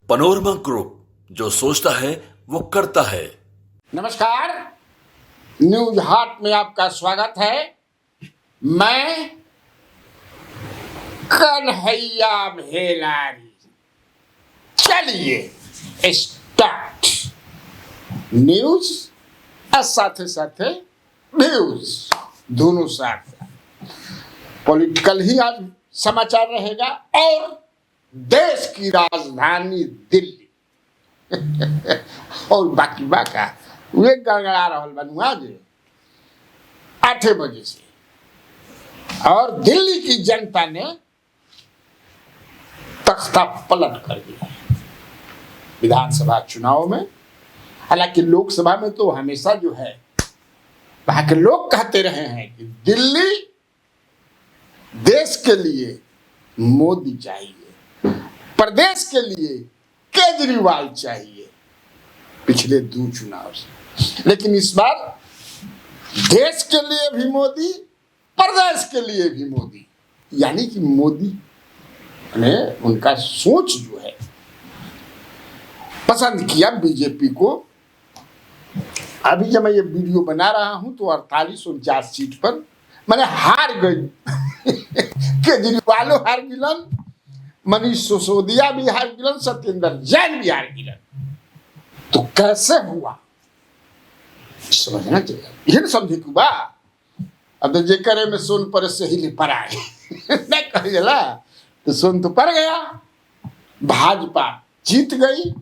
Panorama group, जो सोचता है वो करता है। नमस्कार, न्यूज हाट में आपका स्वागत है। मैं कन्हैया भेलारी। चलिए स्टार्ट। न्यूज और साथे साथे व्यूज दोनों साथ। पॉलिटिकल ही आज समाचार रहेगा और देश की राजधानी दिल्ली और बाकी बाका वे गड़गड़ा रहल बनू आज 8 बजे से। और दिल्ली की जनता ने तख्ता पलट कर दिया विधानसभा चुनाव में। हालांकि लोकसभा में तो हमेशा जो है वहां के लोग कहते रहे हैं कि दिल्ली देश के लिए मोदी चाहिए, प्रदेश के लिए केजरीवाल चाहिए पिछले 2 चुनाव से। लेकिन इस बार देश के लिए भी मोदी, प्रदेश के लिए भी मोदी, यानी कि मोदी ने उनका सोच जो है पसंद किया बीजेपी को। अभी जब मैं ये वीडियो बना रहा हूं तो 48-49 सीट पर मैंने हार गई केजरीवाल हार गिलन, मनीष सिसोदिया भी हार गिलन, सत्येंद्र जैन भी हार गिलन। तो कैसे हुआ समझना चाहिए। यही ना समझे तू बा। अब तो जे करे में सोन पर से ही पर आए नहीं कहेला तो सोन तो पर गया। भाजपा जीत गई।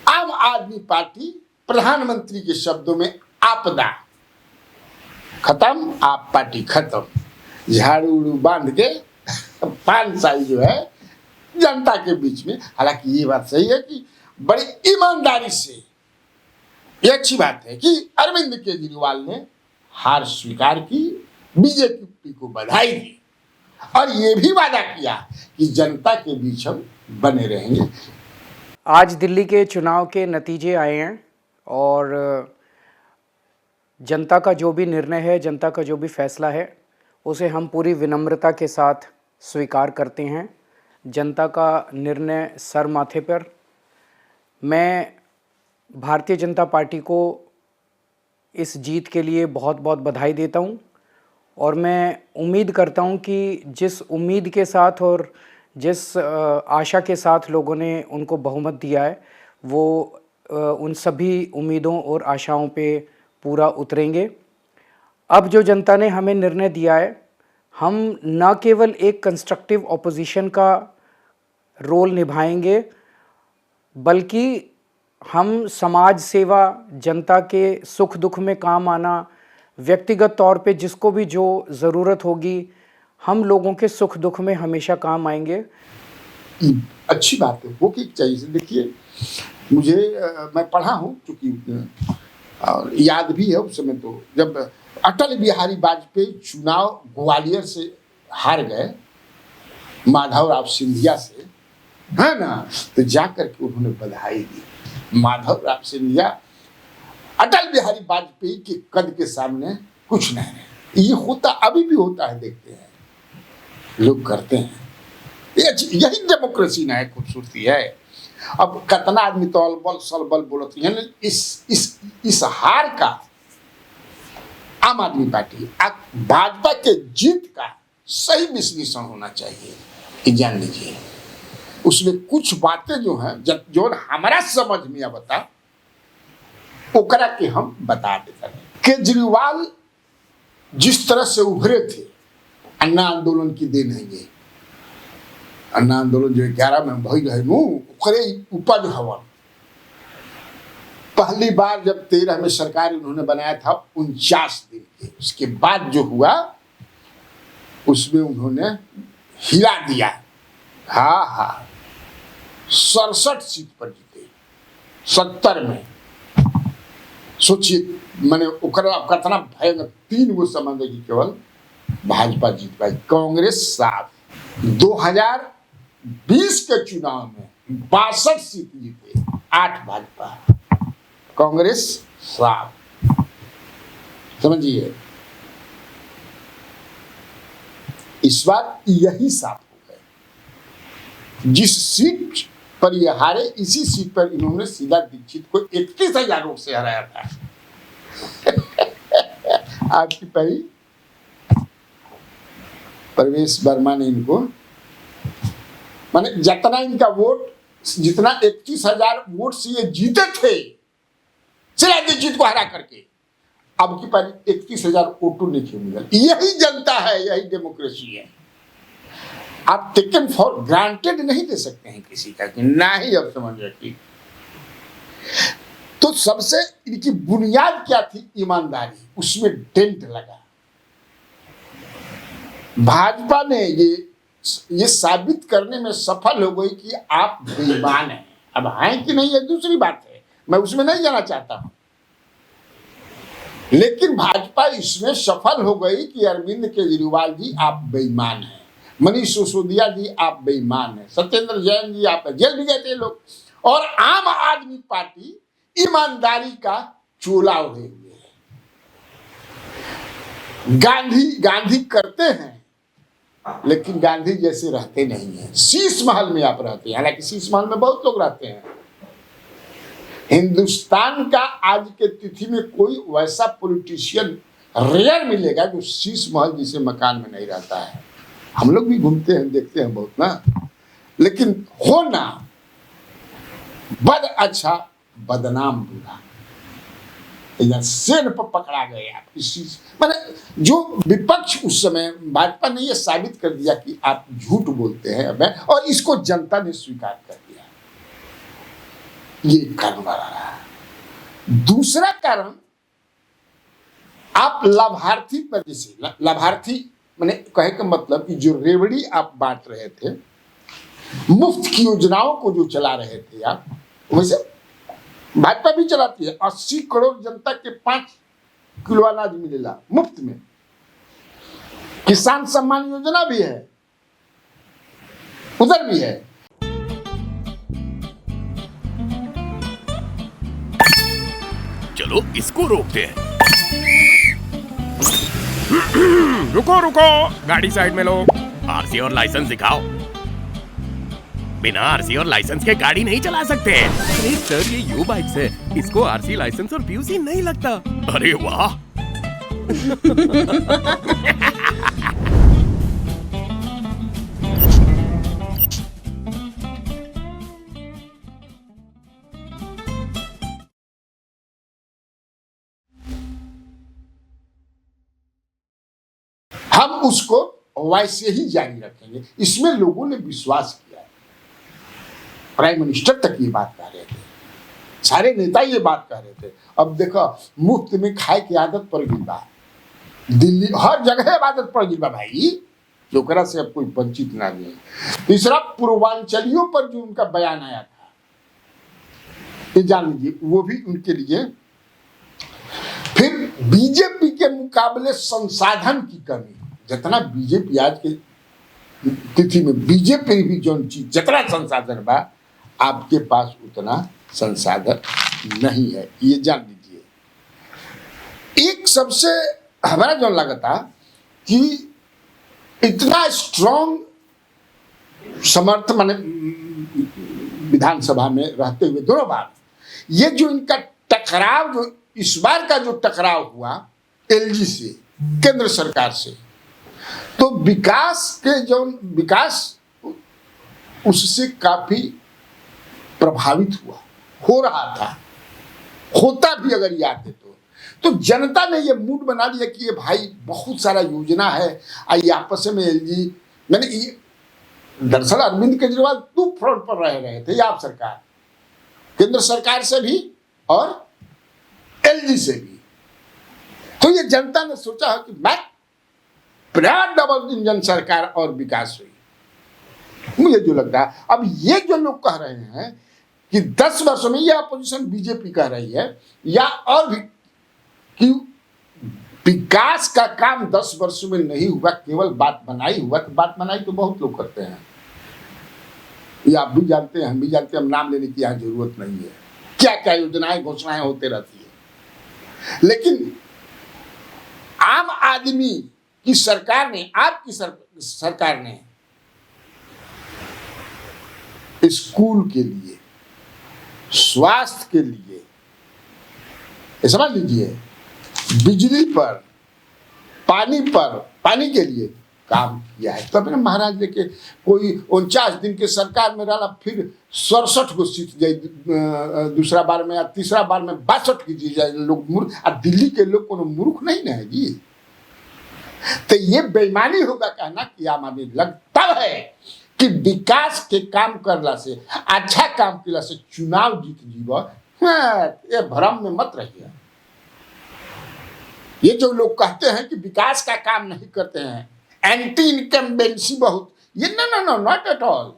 आम आदमी पार्टी प्रधानमंत्री के शब्दों में आपदा खत्म, आप पार्टी खत्म। झाड़ू उड़ू बांध के 5 साल जो है जनता के बीच में। हालांकि ये बात सही है कि बड़ी ईमानदारी से, ये अच्छी बात है कि अरविंद केजरीवाल ने हार स्वीकार की, बीजेपी को बधाई दी और ये भी वादा किया कि जनता के बीच हम बने रहेंगे। आज दिल्ली के चुनाव के नतीजे आए हैं और जनता का जो भी निर्णय है, जनता का जो भी फैसला है, उसे हम पूरी विनम्रता के साथ स्वीकार करते हैं। जनता का निर्णय सर माथे पर। मैं भारतीय जनता पार्टी को इस जीत के लिए बहुत बहुत बधाई देता हूं और मैं उम्मीद करता हूं कि जिस उम्मीद के साथ और जिस आशा के साथ लोगों ने उनको बहुमत दिया है, वो उन सभी उम्मीदों और आशाओं पे पूरा उतरेंगे। अब जो जनता ने हमें निर्णय दिया है, हम न केवल एक कंस्ट्रक्टिव ऑपोजिशन का रोल निभाएंगे, बल्कि हम समाज सेवा, जनता के सुख दुख में काम आना, व्यक्तिगत तौर पे जिसको भी जो ज़रूरत होगी, हम लोगों के सुख दुख में हमेशा काम आएंगे। अच्छी बात है, वो की चाहिए। देखिए, मुझे मैं पढ़ा हूँ क्योंकि और याद भी है उस समय तो जब अटल बिहारी वाजपेयी चुनाव ग्वालियर से हार गए माधवराव सिंधिया से, है ना, तो जाकर के उन्होंने बधाई दी। माधवराव सिंधिया अटल बिहारी वाजपेयी के कद के सामने कुछ नहीं है। ये होता अभी भी होता है, देखते हैं लोग करते हैं। यही डेमोक्रेसी ना है, खूबसूरती है। अब कितना आदमी तो अलबल सलबल बोलती है। इस हार का आम आदमी पार्टी भाजपा के जीत का सही विश्लेषण होना चाहिए कि जान लीजिए उसमें कुछ बातें जो हैं जो हमारा समझ में बता ओकरा के हम बता देते हैं। केजरीवाल जिस तरह से उभरे थे, अन्ना आंदोलन की देन है ये। अन्ना आंदोलन जो 11 में भई रहे ओकरे उपज हवन। पहली बार जब 13 में सरकार उन्होंने बनाया था 49 दिन के, उसके बाद जो हुआ उसमें उन्होंने हिला दिया। हाँ 67 सीट पर जीते 70 में। सोचिए मैंने ओकरा कितना भयंकर 3 गो संबंध की केवल भाजपा जीत पाई। कांग्रेस 7। 2020 के चुनाव में 62 सीट जीते, 8 भाजपा, कांग्रेस 7। समझिए इस बार यही साफ हो गए। जिस सीट पर ये हारे, इसी सीट पर इन्होंने शीला दीक्षित को 31,000 वोट से हराया था। आपकी पहली प्रवेश वर्मा ने इनको, माने जितना इनका वोट, जितना 31,000 वोट से ये जीते थे शीला दीक्षित को हरा करके, अब की पारी 31,000 वोटों ने क्यों मिला? यही जनता है, यही डेमोक्रेसी है। आप टेकन फॉर ग्रांटेड नहीं दे सकते हैं किसी का कि ना ही अब समझ रखिए। तो सबसे इनकी बुनियाद क्या थी? ईमानदारी, उसमें डेंट लगा। भाजपा ने ये साबित करने में सफल हो गई कि आप बेईमान हैं। अब हैं कि नहीं ये दूसरी बात है, मैं उसमें नहीं जाना चाहता हूं, लेकिन भाजपा इसमें सफल हो गई कि अरविंद केजरीवाल जी आप बेईमान हैं, मनीष सिसोदिया जी आप बेईमान हैं, सत्येंद्र जैन जी आप जेल भी गए थे लोग, और आम आदमी पार्टी ईमानदारी का चोला ओढ़े हुए है। गांधी करते हैं लेकिन गांधी जैसे रहते नहीं हैं। शीश महल में आप रहते हैं, हालांकि शीश महल में बहुत लोग रहते हैं। हिंदुस्तान का आज के तिथि में कोई वैसा पॉलिटिशियन रेयर मिलेगा जो शीश महल जैसे मकान में नहीं रहता है। हम लोग भी घूमते हैं, देखते हैं बहुत ना, लेकिन होना बद अच्छा बदनाम बुरा, सेन पर पकड़ा गए आप इसी। मैंने जो विपक्ष उस समय, भाजपा ने यह साबित कर दिया कि आप झूठ बोलते हैं अब, और इसको जनता ने स्वीकार कर दिया। ये कारण रहा। दूसरा कारण, आप लाभार्थी पर, जैसे लाभार्थी मैंने कहे का मतलब कि जो रेवड़ी आप बांट रहे थे, मुफ्त की योजनाओं को जो चला रहे थे आप, वैसे भाजपा भी चलाती है। 80 करोड़ जनता के 5 किलो अनाज मिलेगा मुफ्त में। किसान सम्मान योजना भी है, उधर भी है। चलो इसको रोकते हैं। रुको रुको, गाड़ी साइड में लो। आरसी और लाइसेंस दिखाओ। बिना आरसी और लाइसेंस के गाड़ी नहीं चला सकते। अरे सर, ये यू बाइक्स है, इसको आरसी, लाइसेंस और पीयूसी नहीं लगता। अरे वाह। हम उसको वैसे ही जारी रखेंगे। इसमें लोगों ने विश्वास किया। प्राइम मिनिस्टर तक ये बात कह रहे थे, सारे नेता ये बात कह रहे थे। अब देखो, मुफ्त में खाए की आदत पड़ गई बा, दिल्ली हर जगह आदत पड़ गई बा भाई, जोकरा से अब कोई वंचित ना रहे। तीसरा, पूर्वांचलियों पर जो उनका बयान आया था, ये जान लीजिए, वो भी उनके लिए। फिर बीजेपी के मुकाबले संसाधन की कमी, जितना बीजेपी आज के तिथि में बीजेपी भी जो चीज जितना संसाधन बा, आपके पास उतना संसाधन नहीं है, ये जान लीजिए। एक सबसे हमारा जो लगा था कि इतना स्ट्रॉन्ग समर्थ माने विधानसभा में रहते हुए दोनों बार, ये जो इनका टकराव, जो इस बार का जो टकराव हुआ एलजी से, केंद्र सरकार से, तो विकास उससे काफी प्रभावित हुआ, हो रहा था, होता भी अगर ये आते तो जनता ने ये मूड बना लिया कि ये भाई बहुत सारा योजना है, ये आपस में एलजी, मैंने ये दरअसल अरविंद केजरीवाल 2 फ्रंट पर रहे थे, आप सरकार, केंद्र सरकार से भी और एलजी से भी। तो ये जनता ने सोचा कि मैं डबल इंजन सरकार और विकास हुई। मुझे जो लगता है, अब ये जो लोग कह रहे हैं कि 10 वर्षों में, यह अपोजिशन बीजेपी कह रही है, या और भी कि विकास का काम 10 वर्षों में नहीं हुआ, केवल बात बनाई हुआ। तो बात बनाई तो बहुत लोग करते हैं, ये आप भी जानते हैं, हम भी जानते हैं, हम नाम लेने की यहाँ जरूरत नहीं है। क्या क्या योजनाएं, घोषणाएं होते रहती है, लेकिन आम आदमी की सरकार ने, आपकी सरकार ने स्कूल के लिए, स्वास्थ्य के लिए, ये समझ लीजिए, बिजली पर, पानी के लिए काम किया है। तब ना महाराज देखे कोई 49 दिन के सरकार में रहा, फिर 67 को सीट जाए, दूसरा बार में या तीसरा बार में 62 की जी जाए। लोग मूर्ख, अब दिल्ली के लोग को मूर्ख नहीं ना है जी। तो ये बेईमानी होगा कहना कि आम आदमी लगता है कि विकास के काम करला से, अच्छा काम करला से चुनाव जीत जीव, ये भ्रम में मत रहिए। ये जो लोग कहते हैं कि विकास का काम नहीं करते हैं, एंटी इनकम्बेंसी बहुत, ये नो नॉट एट ऑल।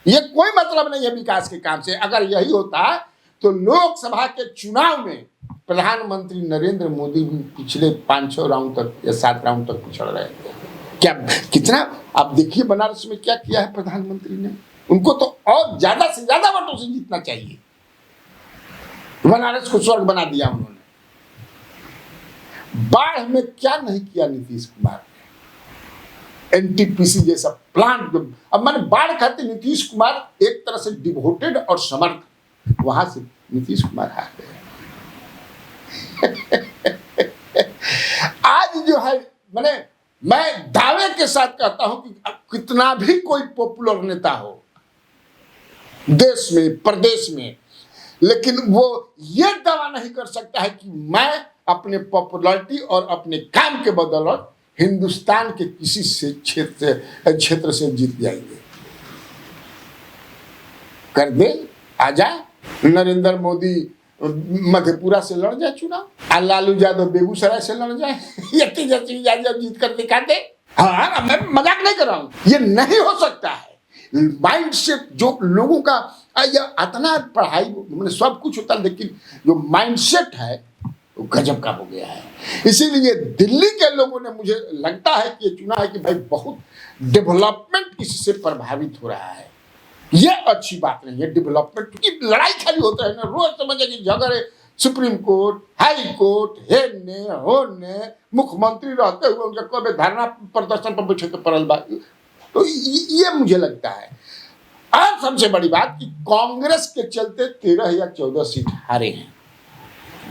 ये कोई मतलब नहीं है विकास के काम से। अगर यही होता तो लोकसभा के चुनाव में प्रधानमंत्री नरेंद्र मोदी भी पिछले 500 राउंड तक या 7 राउंड तक पिछड़ रहे थे। क्या कितना आप देखिए बनारस में क्या किया है प्रधानमंत्री ने। उनको तो और ज्यादा से ज्यादा वोटों से जीतना चाहिए। बनारस को स्वर्ग बना दिया उन्होंने। बाढ़ में क्या नहीं किया नीतीश कुमार ने, एनटीपीसी जैसा प्लांट। अब मैंने बाढ़ खाते नीतीश कुमार एक तरह से डिवोटेड और समर्थ, वहां से नीतीश कुमार हार गए। आज जो है मैं दावे के साथ कहता हूं कि कितना भी कोई पॉपुलर नेता हो देश में, प्रदेश में, लेकिन वो ये दावा नहीं कर सकता है कि मैं अपने पॉपुलैरिटी और अपने काम के बदौलत हिंदुस्तान के किसी से क्षेत्र से जीत जाएंगे। कर दे, आ जाए नरेंद्र मोदी मधेपुरा से लड़ जाए चुनाव, और लालू यादव बेगूसराय से लड़ जाए, यज्ञ यादव जीत कर दिखा दे। हाँ, मैं मजाक नहीं कर रहा हूं, ये नहीं हो सकता है। माइंड सेट जो लोगों का, इतना पढ़ाई मैंने सब कुछ होता, लेकिन जो माइंड सेट है वो गजब का हो गया है। इसीलिए दिल्ली के लोगों ने, मुझे लगता है कि ये चुना है कि भाई बहुत डेवलपमेंट इससे प्रभावित हो रहा है। ये अच्छी बात नहीं है डेवलपमेंट, क्योंकि लड़ाई खाली होता है ना, रोज समझे कि झगड़े, सुप्रीम कोर्ट, हाई कोर्ट, हेने होने, मुख्यमंत्री रहते हुए उनके कभी धरना प्रदर्शन पर बैठे के पड़ल बा। तो ये मुझे लगता है। और सबसे बड़ी बात कि कांग्रेस के चलते 13 या 14 सीट हारे हैं।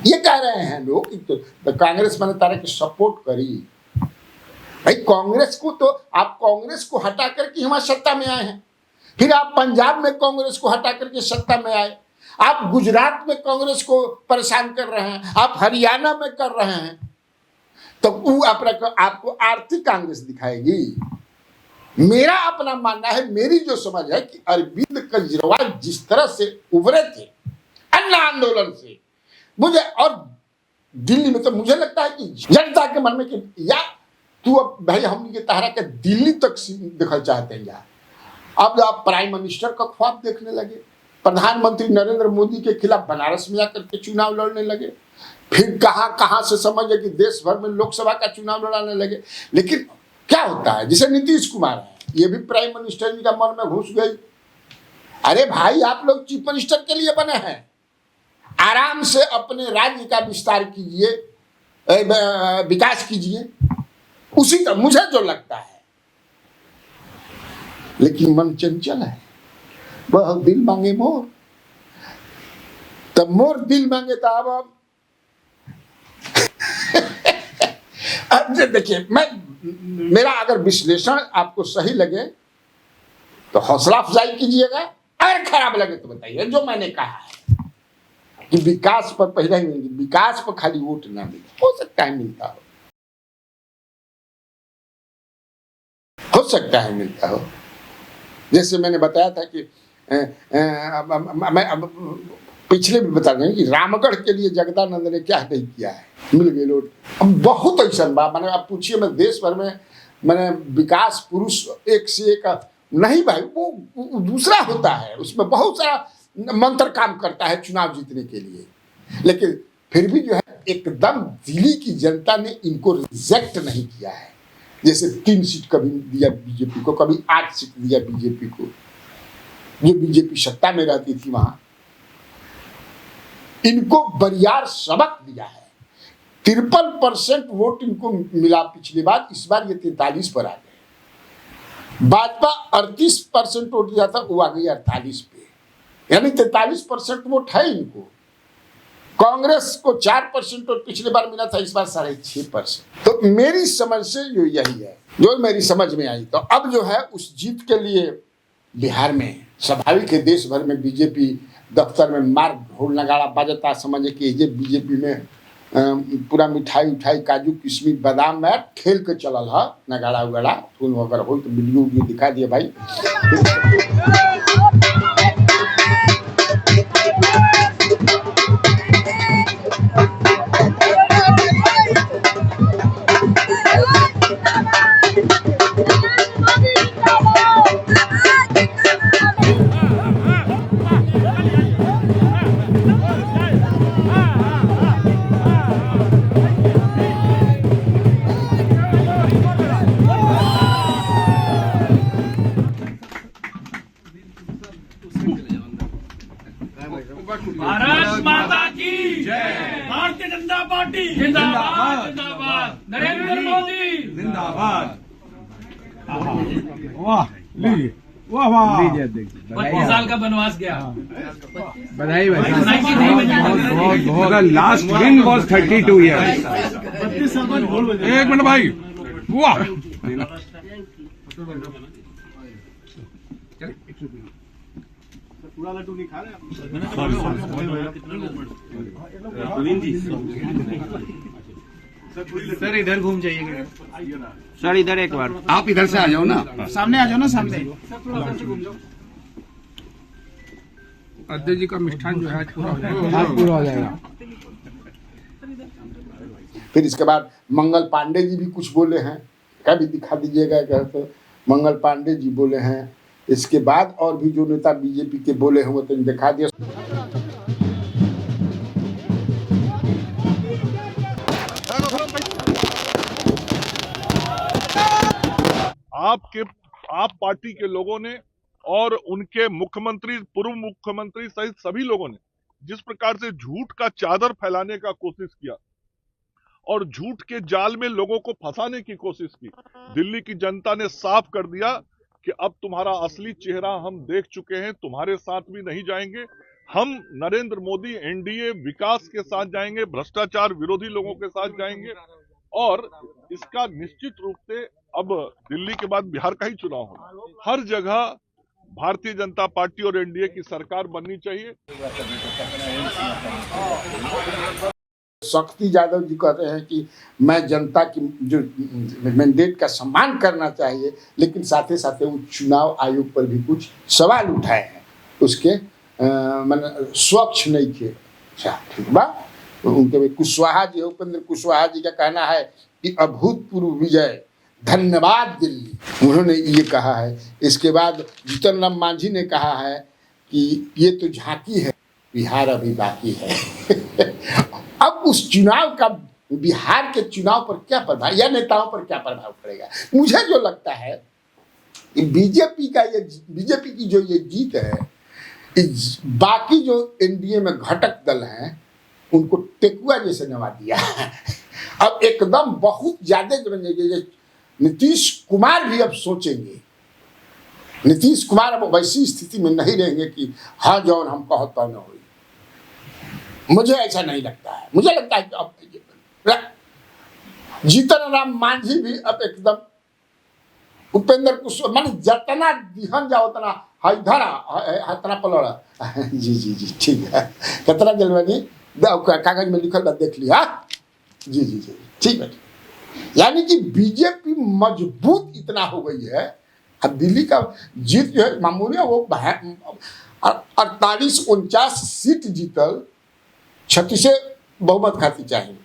ये कह रहे हैं लोग कि तो कांग्रेस मैंने तारा की सपोर्ट करी। भाई कांग्रेस को तो, आप कांग्रेस को हटा करके हमारे सत्ता में आए हैं, फिर आप पंजाब में कांग्रेस को हटा करके सत्ता में आए, आप गुजरात में कांग्रेस को परेशान कर रहे हैं, आप हरियाणा में कर रहे हैं, तो वो आपको आर्थिक कांग्रेस दिखाएगी। मेरा अपना मानना है, मेरी जो समझ है कि अरविंद केजरीवाल जिस तरह से उभरे थे अन्ना आंदोलन से, मुझे और दिल्ली में, तो मुझे लगता है कि जनता के मन में कि या तू अब भाई हम ये तहरा के दिल्ली तक देखना चाहते हैं यार। अब आप प्राइम मिनिस्टर का ख्वाब देखने लगे, प्रधानमंत्री नरेंद्र मोदी के खिलाफ बनारस में आकर के चुनाव लड़ने लगे, फिर कहां से समझे कि देश भर में लोकसभा का चुनाव लड़ाने लगे। लेकिन क्या होता है, जैसे नीतीश कुमार है, ये भी प्राइम मिनिस्टर जी का मन में घुस गई। अरे भाई आप लोग चीफ मिनिस्टर के लिए बने हैं, आराम से अपने राज्य का विस्तार कीजिए, विकास कीजिए, उसी तरह मुझे जो लगता है। लेकिन मन चंचल है, वह दिल मांगे मोर, तब मोर दिल मांगे तो अब देखिए, मेरा अगर विश्लेषण आपको सही लगे तो हौसला अफजाई कीजिएगा, अगर खराब लगे तो बताइए। जो मैंने कहा है कि विकास पर पहले ही, विकास पर खाली वोट ना मिले, हो सकता है मिलता हो सकता है मिलता हो। जैसे मैंने बताया था कि मैं पिछले भी बता दें कि रामगढ़ के लिए जगदानंद ने क्या नहीं किया है, मिल गए लोग। अब बहुत ऐसा बात, मैंने आप पूछिए, मैं देश भर में मैंने विकास पुरुष एक से एक नहीं भाई, वो दूसरा होता है, उसमें बहुत सारा मंत्र काम करता है चुनाव जीतने के लिए। लेकिन फिर भी जो है एकदम दिल्ली की जनता ने इनको रिजेक्ट नहीं किया है। जैसे 3 सीट कभी दिया बीजेपी को, कभी 8 सीट दिया बीजेपी को, जो बीजेपी सत्ता में रहती थी वहां। इनको बरियार सबक दिया है। 53% वोट इनको मिला पिछली बार, इस बार ये 43 पर आ गए। भाजपा 38% वोट दिया था, वो आ गई 48 पे, यानी 43% वोट है इनको। कांग्रेस को 4% वोट पिछली बार मिला था, इस बार 6.5%। तो मेरी समझ से जो यही है, जो मेरी समझ में आई। तो अब जो है उस जीत के लिए बिहार में स्वाभाविक है, देश भर में बीजेपी दफ्तर में मार ढोल नगाड़ा बजता, समझे कि ये बीजेपी में पूरा मिठाई उठाई काजू किशमिश बादाम में खेल के चलल है, नगाड़ा उगाड़ा फूल वगैरह हो तो वीडियो दिखा दिए भाई। भारत माता की जय। भारतीय जनता पार्टी जिंदाबाद जिंदाबाद। नरेंद्र मोदी जिंदाबाद। वाह लीजिए, वाह वाह, 25 साल का बनवास गया। बधाई बहुत बहुत। Last win was 32 years. एक मिनट भाई, वाह। पूरा लड्डू नहीं खा रहे सर इधर घूम जाइएगा सर, इधर एक बार आप इधर से आ जाओ ना, सामने आ जाओ ना, सामने। अध्यक्ष जी का मिष्ठान जो है आज पूरा हो जाएगा। फिर इसके बाद मंगल पांडे जी भी कुछ बोले हैं, क्या भी दिखा दीजिएगा। कहते मंगल पांडे जी बोले हैं। इसके बाद और भी जो नेता बीजेपी के बोले हैं वो तो दिखा दिया। आप पार्टी के लोगों ने और उनके मुख्यमंत्री, पूर्व मुख्यमंत्री सहित सभी लोगों ने जिस प्रकार से झूठ का चादर फैलाने का कोशिश किया और झूठ के जाल में लोगों को फंसाने की कोशिश की, दिल्ली की जनता ने साफ कर दिया कि अब तुम्हारा असली चेहरा हम देख चुके हैं, तुम्हारे साथ भी नहीं जाएंगे। हम नरेंद्र मोदी एनडीए विकास के साथ जाएंगे, भ्रष्टाचार विरोधी लोगों के साथ जाएंगे और इसका निश्चित रूप से अब दिल्ली के बाद बिहार का ही चुनाव होगा। हर जगह भारतीय जनता पार्टी और एनडीए की सरकार बननी चाहिए। शक्ति यादव जी कहते हैं कि मैं जनता की जो मैंडेट का सम्मान करना चाहिए, लेकिन साथ ही साथ वो चुनाव आयोग पर भी कुछ सवाल उठाए हैं, उसके मैंने स्वच्छ नहीं थे। ठीक बा, उनके कुशवाहा जी, उपेंद्र कुशवाहा जी का कहना है कि अभूतपूर्व विजय, धन्यवाद दिल्ली, उन्होंने ये कहा है। इसके बाद जीतन राम मांझी ने कहा है कि ये तो झांकी है, बिहार अभी बाकी है। अब उस चुनाव का बिहार के चुनाव पर क्या प्रभाव या नेताओं पर क्या प्रभाव पड़ेगा? मुझे जो लगता है कि बीजेपी की जो ये जीत है, बाकी जो एनडीए में घटक दल हैं उनको टेकुआ जैसे नवा दिया है। अब एकदम बहुत ज्यादा नीतीश कुमार भी अब सोचेंगे, नीतीश कुमार अब वैसी स्थिति में नहीं रहेंगे कि हाँ जौन हम कहत न हो। मुझे ऐसा नहीं लगता है। मुझे लगता है कि अब जीतन राम मांझी भी अब एकदम उपेंद्र कुशवाहा माने जतना दिहन जाओ उतना हतना पलड़ा। जी जी जी ठीक है, कितना जलवानी कागज में लिखल बात देख लिया। जी जी जी ठीक है। यानी कि बीजेपी मजबूत इतना हो गई है। अब दिल्ली का जीत जो है मामूली है, वो 48-49 सीट जीतल, 36 बहुमत खाती चाहिए,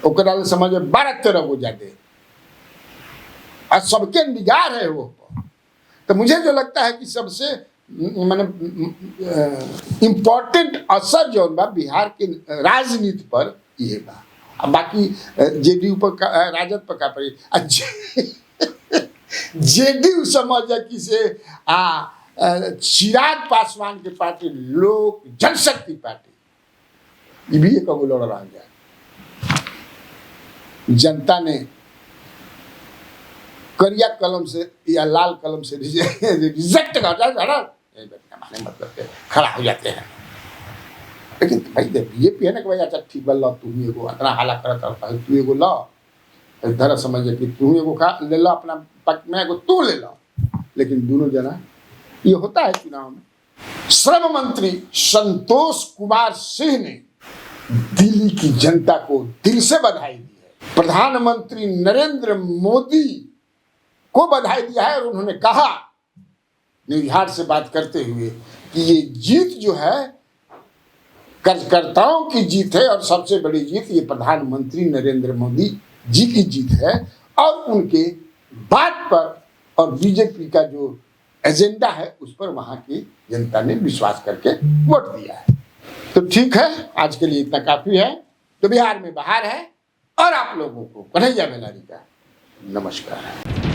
ओकरा समझ 12-13 गो जाते और सबके निगाह है वो। तो मुझे जो लगता है कि सबसे माने इम्पोर्टेंट असर जो बा बिहार के राजनीति पर ये बा। अब बाकी जेडीयू पर राजद पर का पड़ी, जेडीयू समझ कि से चिराग पासवान के पार्टी लोक जनशक्ति पार्टी ये भी एक लड़ रहा है। जनता ने करिया कलम से या लाल कलम से रिजेक्ट कर माने मतलब के खड़ा हो जाते हैं। लेकिन भाई बीजेपी है ना कि भाई अच्छा ठीक बल तू एगो इतना हाला करता तू एगो ला इधर समझिए कि तू एगो का ले ला अपना पक्ष में एगो तू ले ला। लेकिन दोनों जना ये होता है चुनाव में। श्रम मंत्री संतोष कुमार सिंह ने दिल्ली की जनता को दिल से बधाई दी है। प्रधानमंत्री नरेंद्र मोदी को बधाई दिया है और उन्होंने कहा निर्धार से बात करते हुए कि ये जीत जो है कार्यकर्ताओं की जीत है और सबसे बड़ी जीत ये प्रधानमंत्री नरेंद्र मोदी जी की जीत है और उनके बात पर और बीजेपी का जो एजेंडा है उस पर वहां की जनता ने विश्वास करके वोट दिया है। तो ठीक है, आज के लिए इतना काफी है। तो बिहार में बाहर है और आप लोगों को कन्हैया बेलारी का नमस्कार।